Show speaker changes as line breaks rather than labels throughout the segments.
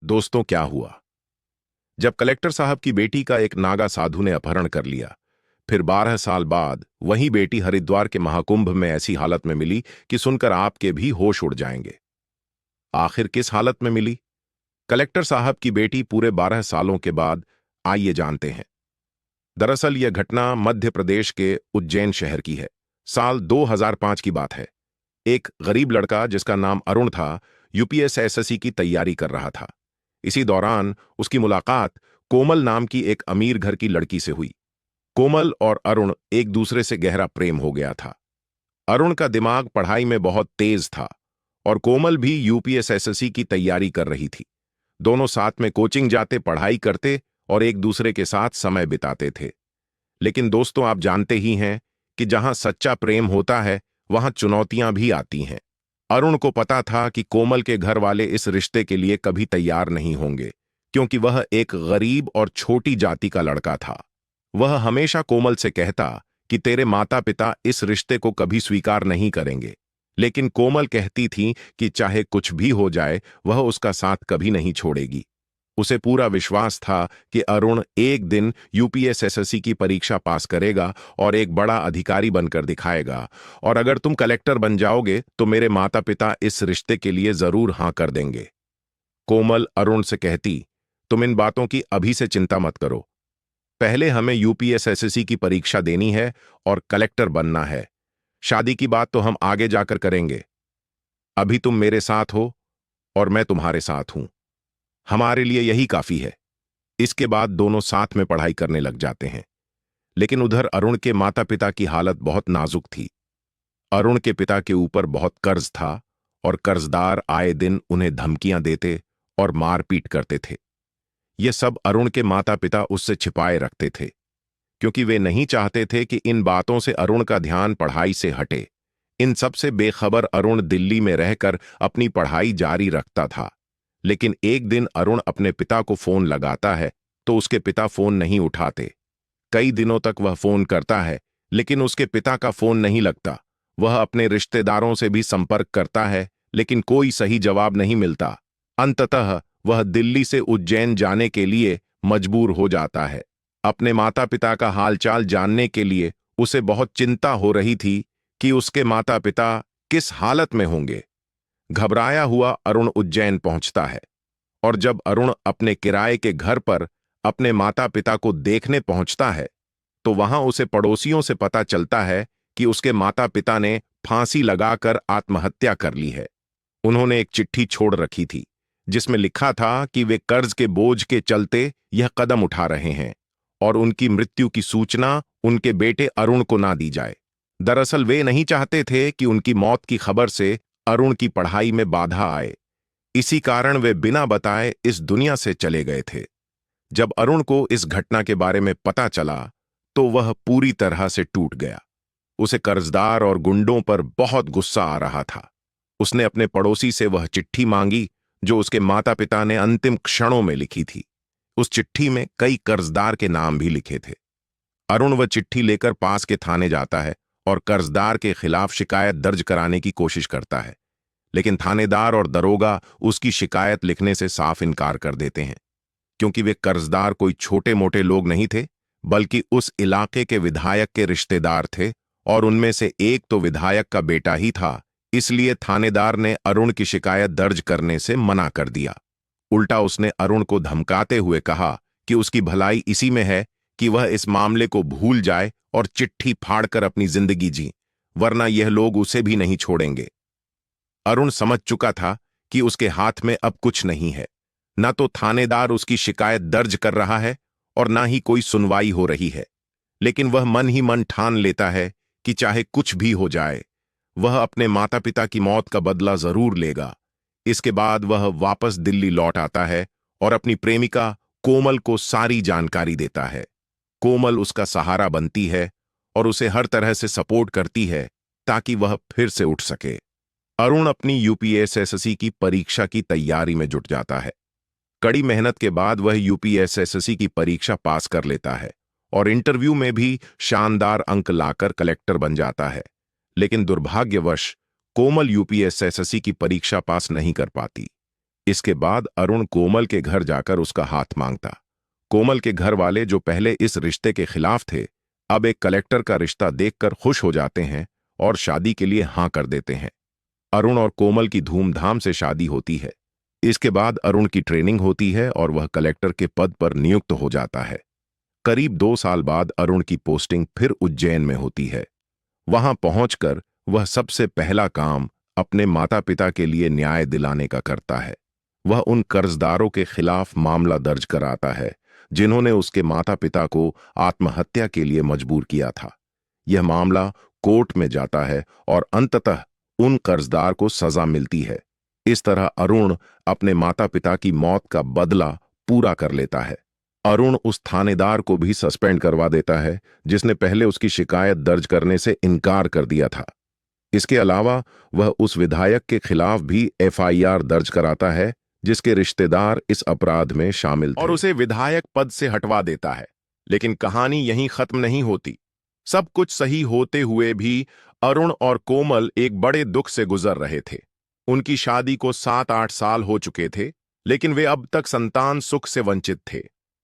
दोस्तों, क्या हुआ जब कलेक्टर साहब की बेटी का एक नागा साधु ने अपहरण कर लिया। फिर 12 साल बाद वही बेटी हरिद्वार के महाकुंभ में ऐसी हालत में मिली कि सुनकर आपके भी होश उड़ जाएंगे। आखिर किस हालत में मिली कलेक्टर साहब की बेटी पूरे 12 सालों के बाद? आइए जानते हैं। दरअसल यह घटना मध्य प्रदेश के उज्जैन शहर की है। साल 2005 की बात है। एक गरीब लड़का जिसका नाम अरुण था, यूपीएसएससी की तैयारी कर रहा था। इसी दौरान उसकी मुलाकात कोमल नाम की एक अमीर घर की लड़की से हुई। कोमल और अरुण एक दूसरे से गहरा प्रेम हो गया था। अरुण का दिमाग पढ़ाई में बहुत तेज था और कोमल भी यूपीएसएससी की तैयारी कर रही थी। दोनों साथ में कोचिंग जाते, पढ़ाई करते और एक दूसरे के साथ समय बिताते थे। लेकिन दोस्तों, आप जानते ही हैं कि जहां सच्चा प्रेम होता है वहां चुनौतियां भी आती हैं। अरुण को पता था कि कोमल के घर वाले इस रिश्ते के लिए कभी तैयार नहीं होंगे, क्योंकि वह एक गरीब और छोटी जाति का लड़का था। वह हमेशा कोमल से कहता कि तेरे माता पिता इस रिश्ते को कभी स्वीकार नहीं करेंगे। लेकिन कोमल कहती थी कि चाहे कुछ भी हो जाए, वह उसका साथ कभी नहीं छोड़ेगी। उसे पूरा विश्वास था कि अरुण एक दिन यूपीएसएससी की परीक्षा पास करेगा और एक बड़ा अधिकारी बनकर दिखाएगा। और अगर तुम कलेक्टर बन जाओगे तो मेरे माता पिता इस रिश्ते के लिए जरूर हां कर देंगे। कोमल अरुण से कहती, तुम इन बातों की अभी से चिंता मत करो। पहले हमें यूपीएसएससी की परीक्षा देनी है और कलेक्टर बनना है। शादी की बात तो हम आगे जाकर करेंगे। अभी तुम मेरे साथ हो और मैं तुम्हारे साथ हूं। हमारे लिए यही काफी है। इसके बाद दोनों साथ में पढ़ाई करने लग जाते हैं। लेकिन उधर अरुण के माता पिता की हालत बहुत नाजुक थी। अरुण के पिता के ऊपर बहुत कर्ज था और कर्जदार आए दिन उन्हें धमकियां देते और मारपीट करते थे। ये सब अरुण के माता पिता उससे छिपाए रखते थे, क्योंकि वे नहीं चाहते थे कि इन बातों से अरुण का ध्यान पढ़ाई से हटे। इन सब से बेखबर अरुण दिल्ली में रहकर अपनी पढ़ाई जारी रखता था। लेकिन एक दिन अरुण अपने पिता को फोन लगाता है तो उसके पिता फोन नहीं उठाते। कई दिनों तक वह फोन करता है, लेकिन उसके पिता का फोन नहीं लगता। वह अपने रिश्तेदारों से भी संपर्क करता है, लेकिन कोई सही जवाब नहीं मिलता। अंततः वह दिल्ली से उज्जैन जाने के लिए मजबूर हो जाता है। अपने माता पिता का हालचाल जानने के लिए उसे बहुत चिंता हो रही थी कि उसके माता पिता किस हालत में होंगे। घबराया हुआ अरुण उज्जैन पहुंचता है और जब अरुण अपने किराए के घर पर अपने माता पिता को देखने पहुंचता है तो वहां उसे पड़ोसियों से पता चलता है कि उसके माता पिता ने फांसी लगाकर आत्महत्या कर ली है। उन्होंने एक चिट्ठी छोड़ रखी थी जिसमें लिखा था कि वे कर्ज के बोझ के चलते यह कदम उठा रहे हैं और उनकी मृत्यु की सूचना उनके बेटे अरुण को ना दी जाए। दरअसल वे नहीं चाहते थे कि उनकी मौत की खबर से अरुण की पढ़ाई में बाधा आए। इसी कारण वे बिना बताए इस दुनिया से चले गए थे। जब अरुण को इस घटना के बारे में पता चला तो वह पूरी तरह से टूट गया। उसे कर्जदार और गुंडों पर बहुत गुस्सा आ रहा था। उसने अपने पड़ोसी से वह चिट्ठी मांगी जो उसके माता पिता ने अंतिम क्षणों में लिखी थी। उस चिट्ठी में कई कर्जदार के नाम भी लिखे थे। अरुण वह चिट्ठी लेकर पास के थाने जाता है और कर्जदार के खिलाफ शिकायत दर्ज कराने की कोशिश करता है। लेकिन थानेदार और दरोगा उसकी शिकायत लिखने से साफ इनकार कर देते हैं, क्योंकि वे कर्जदार कोई छोटे मोटे लोग नहीं थे, बल्कि उस इलाके के विधायक के रिश्तेदार थे और उनमें से एक तो विधायक का बेटा ही था। इसलिए थानेदार ने अरुण की शिकायत दर्ज करने से मना कर दिया। उल्टा उसने अरुण को धमकाते हुए कहा कि उसकी भलाई इसी में है कि वह इस मामले को भूल जाए और चिट्ठी फाड़कर अपनी जिंदगी जी, वरना यह लोग उसे भी नहीं छोड़ेंगे। अरुण समझ चुका था कि उसके हाथ में अब कुछ नहीं है। न तो थानेदार उसकी शिकायत दर्ज कर रहा है और ना ही कोई सुनवाई हो रही है। लेकिन वह मन ही मन ठान लेता है कि चाहे कुछ भी हो जाए, वह अपने माता पिता की मौत का बदला जरूर लेगा। इसके बाद वह वापस दिल्ली लौट आता है और अपनी प्रेमिका कोमल को सारी जानकारी देता है। कोमल उसका सहारा बनती है और उसे हर तरह से सपोर्ट करती है ताकि वह फिर से उठ सके। अरुण अपनी यूपीएसएससी की परीक्षा की तैयारी में जुट जाता है। कड़ी मेहनत के बाद वह यूपीएसएससी की परीक्षा पास कर लेता है और इंटरव्यू में भी शानदार अंक लाकर कलेक्टर बन जाता है। लेकिन दुर्भाग्यवश कोमल यूपीएसएससी की परीक्षा पास नहीं कर पाती। इसके बाद अरुण कोमल के घर जाकर उसका हाथ मांगता। कोमल के घर वाले, जो पहले इस रिश्ते के खिलाफ थे, अब एक कलेक्टर का रिश्ता देखकर खुश हो जाते हैं और शादी के लिए हां कर देते हैं। अरुण और कोमल की धूमधाम से शादी होती है। इसके बाद अरुण की ट्रेनिंग होती है और वह कलेक्टर के पद पर नियुक्त हो जाता है। करीब 2 साल बाद अरुण की पोस्टिंग फिर उज्जैन में होती है। वहां पहुंचकर वह सबसे पहला काम अपने माता पिता के लिए न्याय दिलाने का करता है। वह उन कर्जदारों के खिलाफ मामला दर्ज कराता है जिन्होंने उसके माता पिता को आत्महत्या के लिए मजबूर किया था। यह मामला कोर्ट में जाता है और अंततः उन कर्जदार को सजा मिलती है। इस तरह अरुण अपने माता पिता की मौत का बदला पूरा कर लेता है। अरुण उस थानेदार को भी सस्पेंड करवा देता है जिसने पहले उसकी शिकायत दर्ज करने से इनकार कर दिया था। इसके अलावा वह उस विधायक के खिलाफ भी एफआईआर दर्ज कराता है जिसके रिश्तेदार इस अपराध में शामिल थे, और उसे विधायक पद से हटवा देता है। लेकिन कहानी यहीं खत्म नहीं होती। सब कुछ सही होते हुए भी अरुण और कोमल एक बड़े दुख से गुजर रहे थे। उनकी शादी को 7-8 साल हो चुके थे, लेकिन वे अब तक संतान सुख से वंचित थे।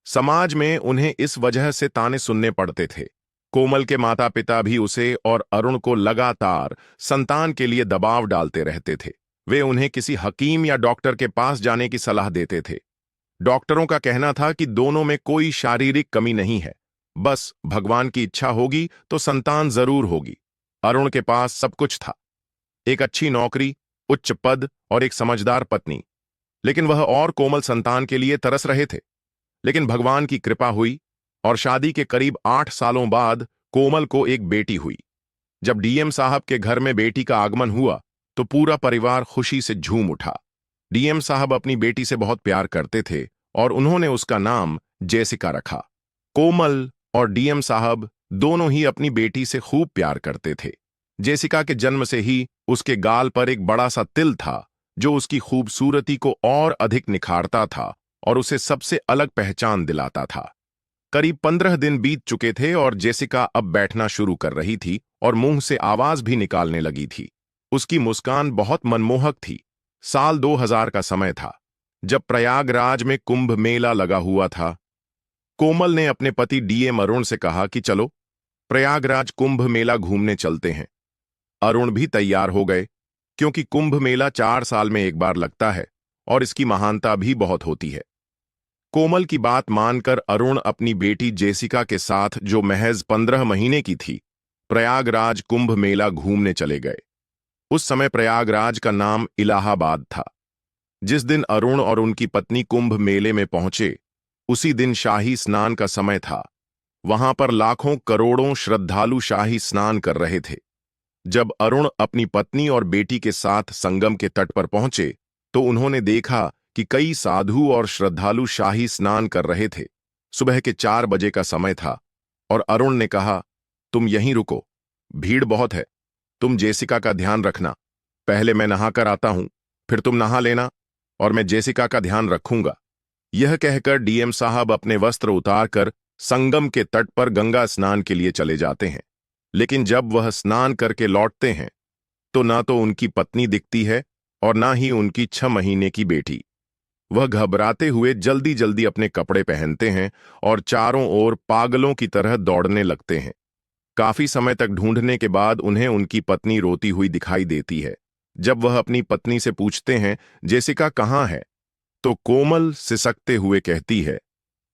समाज में उन्हें इस वजह से ताने सुनने पड़ते थे। कोमल के माता पिता भी उसे और अरुण को लगातार संतान के लिए दबाव डालते रहते थे। वे उन्हें किसी हकीम या डॉक्टर के पास जाने की सलाह देते थे। डॉक्टरों का कहना था कि दोनों में कोई शारीरिक कमी नहीं है, बस भगवान की इच्छा होगी तो संतान जरूर होगी। अरुण के पास सब कुछ था, एक अच्छी नौकरी, उच्च पद और एक समझदार पत्नी, लेकिन वह और कोमल संतान के लिए तरस रहे थे। लेकिन भगवान की कृपा हुई और शादी के करीब 8 सालों बाद कोमल को एक बेटी हुई। जब डीएम साहब के घर में बेटी का आगमन हुआ तो पूरा परिवार खुशी से झूम उठा। डीएम साहब अपनी बेटी से बहुत प्यार करते थे और उन्होंने उसका नाम जेसिका रखा। कोमल और डीएम साहब दोनों ही अपनी बेटी से खूब प्यार करते थे। जेसिका के जन्म से ही उसके गाल पर एक बड़ा सा तिल था जो उसकी खूबसूरती को और अधिक निखारता था और उसे सबसे अलग पहचान दिलाता था। करीब 15 दिन बीत चुके थे और जेसिका अब बैठना शुरू कर रही थी और मुंह से आवाज भी निकालने लगी थी। उसकी मुस्कान बहुत मनमोहक थी। साल 2000 का समय था, जब प्रयागराज में कुंभ मेला लगा हुआ था। कोमल ने अपने पति डीएम अरुण से कहा कि चलो प्रयागराज कुंभ मेला घूमने चलते हैं। अरुण भी तैयार हो गए, क्योंकि कुंभ मेला 4 साल में एक बार लगता है और इसकी महानता भी बहुत होती है। कोमल की बात मानकर अरुण अपनी बेटी जेसिका के साथ, जो महज 15 महीने की थी, प्रयागराज कुंभ मेला घूमने चले गए। उस समय प्रयागराज का नाम इलाहाबाद था। जिस दिन अरुण और उनकी पत्नी कुंभ मेले में पहुंचे, उसी दिन शाही स्नान का समय था। वहां पर लाखों करोड़ों श्रद्धालु शाही स्नान कर रहे थे। जब अरुण अपनी पत्नी और बेटी के साथ संगम के तट पर पहुंचे तो उन्होंने देखा कि कई साधु और श्रद्धालु शाही स्नान कर रहे थे। सुबह के 4 बजे का समय था और अरुण ने कहा, तुम यहीं रुको, भीड़ बहुत है, तुम जेसिका का ध्यान रखना। पहले मैं नहाकर आता हूं, फिर तुम नहा लेना और मैं जेसिका का ध्यान रखूंगा। यह कहकर डीएम साहब अपने वस्त्र उतारकर संगम के तट पर गंगा स्नान के लिए चले जाते हैं। लेकिन जब वह स्नान करके लौटते हैं तो ना तो उनकी पत्नी दिखती है और ना ही उनकी 6 महीने की बेटी। वह घबराते हुए जल्दी जल्दी अपने कपड़े पहनते हैं और चारों ओर पागलों की तरह दौड़ने लगते हैं। काफी समय तक ढूंढने के बाद उन्हें उनकी पत्नी रोती हुई दिखाई देती है। जब वह अपनी पत्नी से पूछते हैं जेसिका कहाँ है, तो कोमल सिसकते हुए कहती है,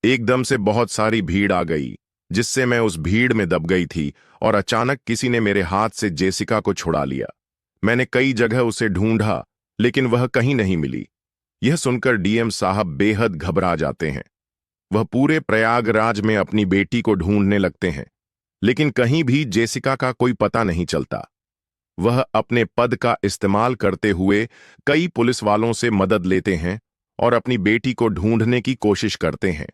एकदम से बहुत सारी भीड़ आ गई, जिससे मैं उस भीड़ में दब गई थी और अचानक किसी ने मेरे हाथ से जेसिका को छुड़ा लिया। मैंने कई जगह उसे ढूंढा, लेकिन वह कहीं नहीं मिली। यह सुनकर डीएम साहब बेहद घबरा जाते हैं। वह पूरे प्रयागराज में अपनी बेटी को ढूंढने लगते हैं, लेकिन कहीं भी जेसिका का कोई पता नहीं चलता। वह अपने पद का इस्तेमाल करते हुए कई पुलिस वालों से मदद लेते हैं और अपनी बेटी को ढूंढने की कोशिश करते हैं,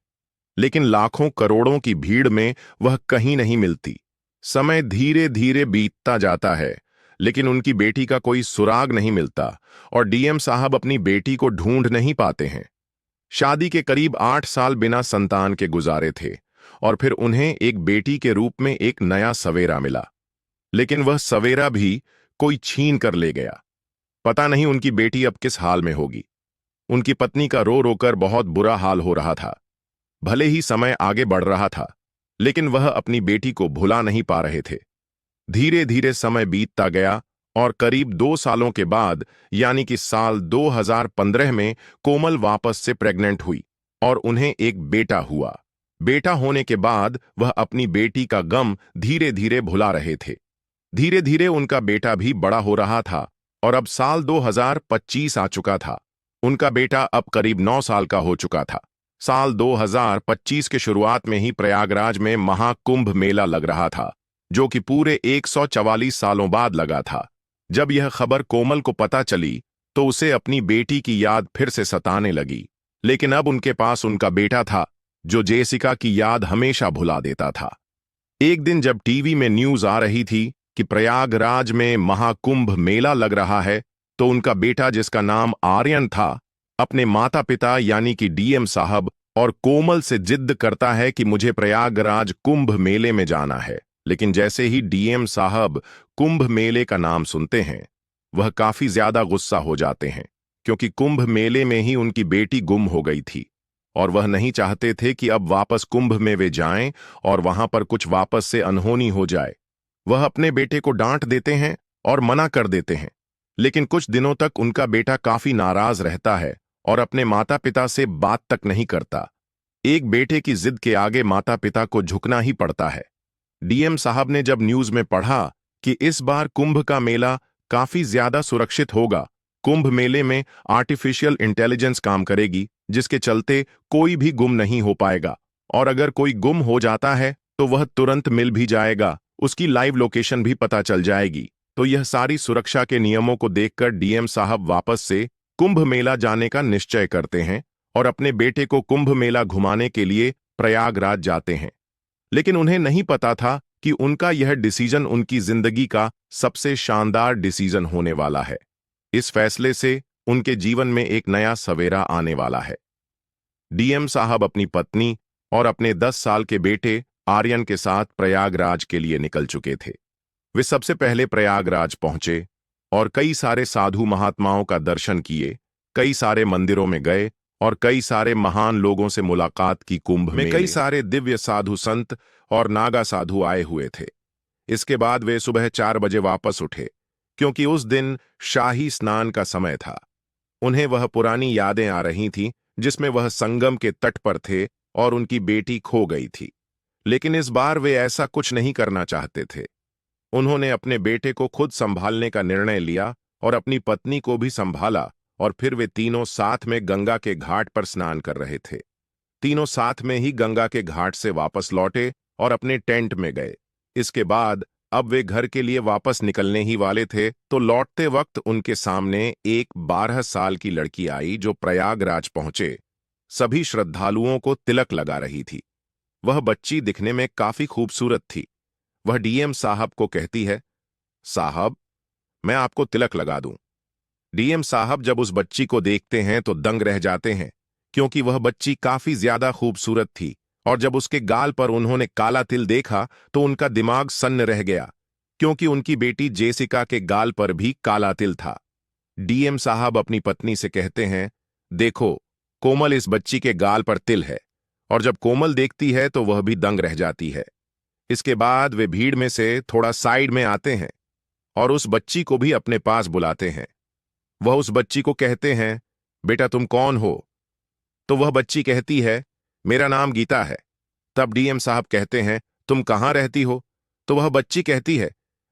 लेकिन लाखों करोड़ों की भीड़ में वह कहीं नहीं मिलती। समय धीरे धीरे बीतता जाता है, लेकिन उनकी बेटी का कोई सुराग नहीं मिलता और डीएम साहब अपनी बेटी को ढूंढ नहीं पाते हैं। शादी के करीब 8 साल बिना संतान के गुजारे थे और फिर उन्हें एक बेटी के रूप में एक नया सवेरा मिला, लेकिन वह सवेरा भी कोई छीन कर ले गया। पता नहीं उनकी बेटी अब किस हाल में होगी। उनकी पत्नी का रो रोकर बहुत बुरा हाल हो रहा था। भले ही समय आगे बढ़ रहा था, लेकिन वह अपनी बेटी को भुला नहीं पा रहे थे। धीरे धीरे समय बीतता गया और करीब 2 सालों के बाद यानी कि साल 2015 में कोमल वापस से प्रेग्नेंट हुई और उन्हें एक बेटा हुआ। बेटा होने के बाद वह अपनी बेटी का गम धीरे धीरे भुला रहे थे। धीरे धीरे उनका बेटा भी बड़ा हो रहा था और अब साल 2025 आ चुका था। उनका बेटा अब करीब 9 साल का हो चुका था। साल 2025 के शुरुआत में ही प्रयागराज में महाकुंभ मेला लग रहा था, जो कि पूरे 144 सालों बाद लगा था। जब यह खबर कोमल को पता चली तो उसे अपनी बेटी की याद फिर से सताने लगी। लेकिन अब उनके पास उनका बेटा था, जो जेसिका की याद हमेशा भुला देता था। एक दिन जब टीवी में न्यूज आ रही थी कि प्रयागराज में महाकुंभ मेला लग रहा है, तो उनका बेटा, जिसका नाम आर्यन था, अपने माता पिता यानी कि डीएम साहब और कोमल से जिद करता है कि मुझे प्रयागराज कुंभ मेले में जाना है। लेकिन जैसे ही डीएम साहब कुंभ मेले का नाम सुनते हैं, वह काफी ज्यादा गुस्सा हो जाते हैं, क्योंकि कुंभ मेले में ही उनकी बेटी गुम हो गई थी और वह नहीं चाहते थे कि अब वापस कुंभ में वे जाएं और वहां पर कुछ वापस से अनहोनी हो जाए। वह अपने बेटे को डांट देते हैं और मना कर देते हैं, लेकिन कुछ दिनों तक उनका बेटा काफी नाराज रहता है और अपने माता पिता से बात तक नहीं करता। एक बेटे की जिद के आगे माता पिता को झुकना ही पड़ता है। डीएम साहब ने जब न्यूज में पढ़ा कि इस बार कुंभ का मेला काफी ज्यादा सुरक्षित होगा, कुंभ मेले में आर्टिफिशियल इंटेलिजेंस काम करेगी, जिसके चलते कोई भी गुम नहीं हो पाएगा और अगर कोई गुम हो जाता है तो वह तुरंत मिल भी जाएगा, उसकी लाइव लोकेशन भी पता चल जाएगी। तो यह सारी सुरक्षा के नियमों को देखकर डीएम साहब वापस से कुंभ मेला जाने का निश्चय करते हैं और अपने बेटे को कुंभ मेला घुमाने के लिए प्रयागराज जाते हैं। लेकिन उन्हें नहीं पता था कि उनका यह डिसीजन उनकी जिंदगी का सबसे शानदार डिसीजन होने वाला है। इस फैसले से उनके जीवन में एक नया सवेरा आने वाला है। डीएम साहब अपनी पत्नी और अपने 10 साल के बेटे आर्यन के साथ प्रयागराज के लिए निकल चुके थे। वे सबसे पहले प्रयागराज पहुंचे और कई सारे साधु महात्माओं का दर्शन किए, कई सारे मंदिरों में गए और कई सारे महान लोगों से मुलाकात की। कुंभ में कई सारे दिव्य साधु संत और नागा साधु आए हुए थे। इसके बाद वे सुबह 4 बजे वापस उठे, क्योंकि उस दिन शाही स्नान का समय था। उन्हें वह पुरानी यादें आ रही थीं जिसमें वह संगम के तट पर थे और उनकी बेटी खो गई थी। लेकिन इस बार वे ऐसा कुछ नहीं करना चाहते थे। उन्होंने अपने बेटे को खुद संभालने का निर्णय लिया और अपनी पत्नी को भी संभाला और फिर वे तीनों साथ में गंगा के घाट पर स्नान कर रहे थे। तीनों साथ में ही गंगा के घाट से वापस लौटे और अपने टेंट में गए। इसके बाद अब वे घर के लिए वापस निकलने ही वाले थे, तो लौटते वक्त उनके सामने एक 12 साल की लड़की आई जो प्रयागराज पहुंचे सभी श्रद्धालुओं को तिलक लगा रही थी। वह बच्ची दिखने में काफी खूबसूरत थी। वह डीएम साहब को कहती है, साहब, मैं आपको तिलक लगा दूं। डीएम साहब जब उस बच्ची को देखते हैं तो दंग रह जाते हैं, क्योंकि वह बच्ची काफी ज्यादा खूबसूरत थी और जब उसके गाल पर उन्होंने काला तिल देखा तो उनका दिमाग सन्न रह गया, क्योंकि उनकी बेटी जेसिका के गाल पर भी काला तिल था। डीएम साहब अपनी पत्नी से कहते हैं, देखो कोमल, इस बच्ची के गाल पर तिल है। और जब कोमल देखती है तो वह भी दंग रह जाती है। इसके बाद वे भीड़ में से थोड़ा साइड में आते हैं और उस बच्ची को भी अपने पास बुलाते हैं। वह उस बच्ची को कहते हैं, बेटा तुम कौन हो? तो वह बच्ची कहती है, मेरा नाम गीता है। तब डीएम साहब कहते हैं, तुम कहाँ रहती हो? तो वह बच्ची कहती है,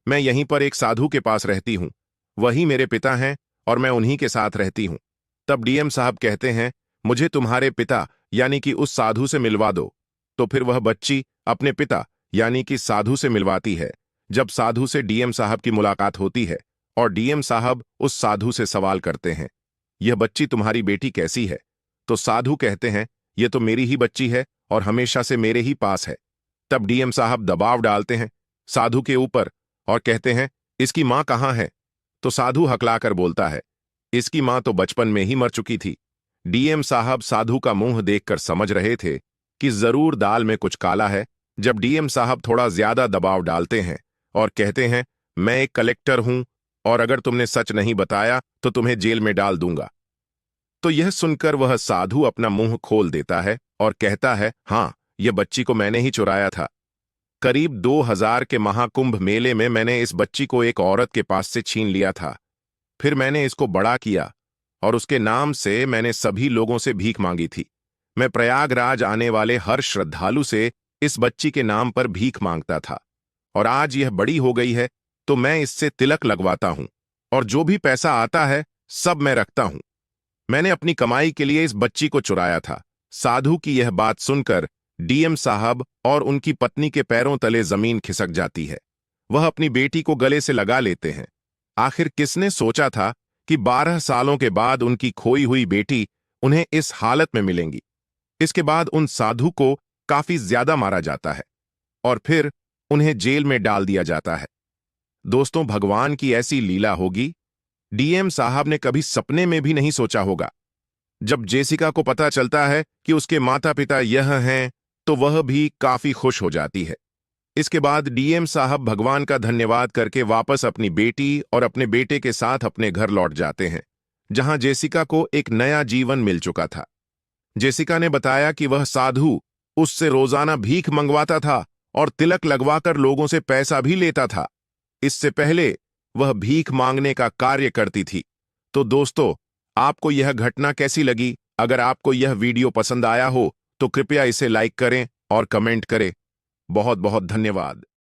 मैं यहीं पर एक साधु के पास रहती हूँ, वही मेरे पिता हैं और मैं उन्हीं के साथ रहती हूँ। तब डीएम साहब कहते हैं, मुझे तुम्हारे पिता यानी कि उस साधु से मिलवा दो। तो फिर वह बच्ची अपने पिता यानी कि साधु से मिलवाती है। जब साधु से डीएम साहब की मुलाकात होती है और डीएम साहब उस साधु से सवाल करते हैं, यह बच्ची तुम्हारी बेटी कैसी है? तो साधु कहते हैं, यह तो मेरी ही बच्ची है और हमेशा से मेरे ही पास है। तब डीएम साहब दबाव डालते हैं साधु के ऊपर और कहते हैं, इसकी मां कहाँ है? तो साधु हकलाकर बोलता है, इसकी मां तो बचपन में ही मर चुकी थी। डीएम साहब साधु का मुंह देखकर समझ रहे थे कि जरूर दाल में कुछ काला है। जब डीएम साहब थोड़ा ज्यादा दबाव डालते हैं और कहते हैं, मैं एक कलेक्टर हूं और अगर तुमने सच नहीं बताया तो तुम्हें जेल में डाल दूंगा। तो यह सुनकर वह साधु अपना मुंह खोल देता है और कहता है, हाँ, यह बच्ची को मैंने ही चुराया था। करीब 2000 के महाकुंभ मेले में मैंने इस बच्ची को एक औरत के पास से छीन लिया था। फिर मैंने इसको बड़ा किया और उसके नाम से मैंने सभी लोगों से भीख मांगी थी। मैं प्रयागराज आने वाले हर श्रद्धालु से इस बच्ची के नाम पर भीख मांगता था और आज यह बड़ी हो गई है तो मैं इससे तिलक लगवाता हूं और जो भी पैसा आता है सब मैं रखता हूं। मैंने अपनी कमाई के लिए इस बच्ची को चुराया था। साधु की यह बात सुनकर डीएम साहब और उनकी पत्नी के पैरों तले जमीन खिसक जाती है। वह अपनी बेटी को गले से लगा लेते हैं। आखिर किसने सोचा था कि 12 सालों के बाद उनकी खोई हुई बेटी उन्हें इस हालत में मिलेंगी। इसके बाद उन साधु को काफी ज्यादा मारा जाता है और फिर उन्हें जेल में डाल दिया जाता है। दोस्तों, भगवान की ऐसी लीला होगी, डीएम साहब ने कभी सपने में भी नहीं सोचा होगा। जब जेसिका को पता चलता है कि उसके माता पिता यह हैं, तो वह भी काफी खुश हो जाती है। इसके बाद डीएम साहब भगवान का धन्यवाद करके वापस अपनी बेटी और अपने बेटे के साथ अपने घर लौट जाते हैं, जहां जेसिका को एक नया जीवन मिल चुका था। जेसिका ने बताया कि वह साधु उससे रोजाना भीख मंगवाता था और तिलक लगवाकर लोगों से पैसा भी लेता था। इससे पहले वह भीख मांगने का कार्य करती थी। तो दोस्तों, आपको यह घटना कैसी लगी? अगर आपको यह वीडियो पसंद आया हो तो कृपया इसे लाइक करें और कमेंट करें। बहुत बहुत धन्यवाद।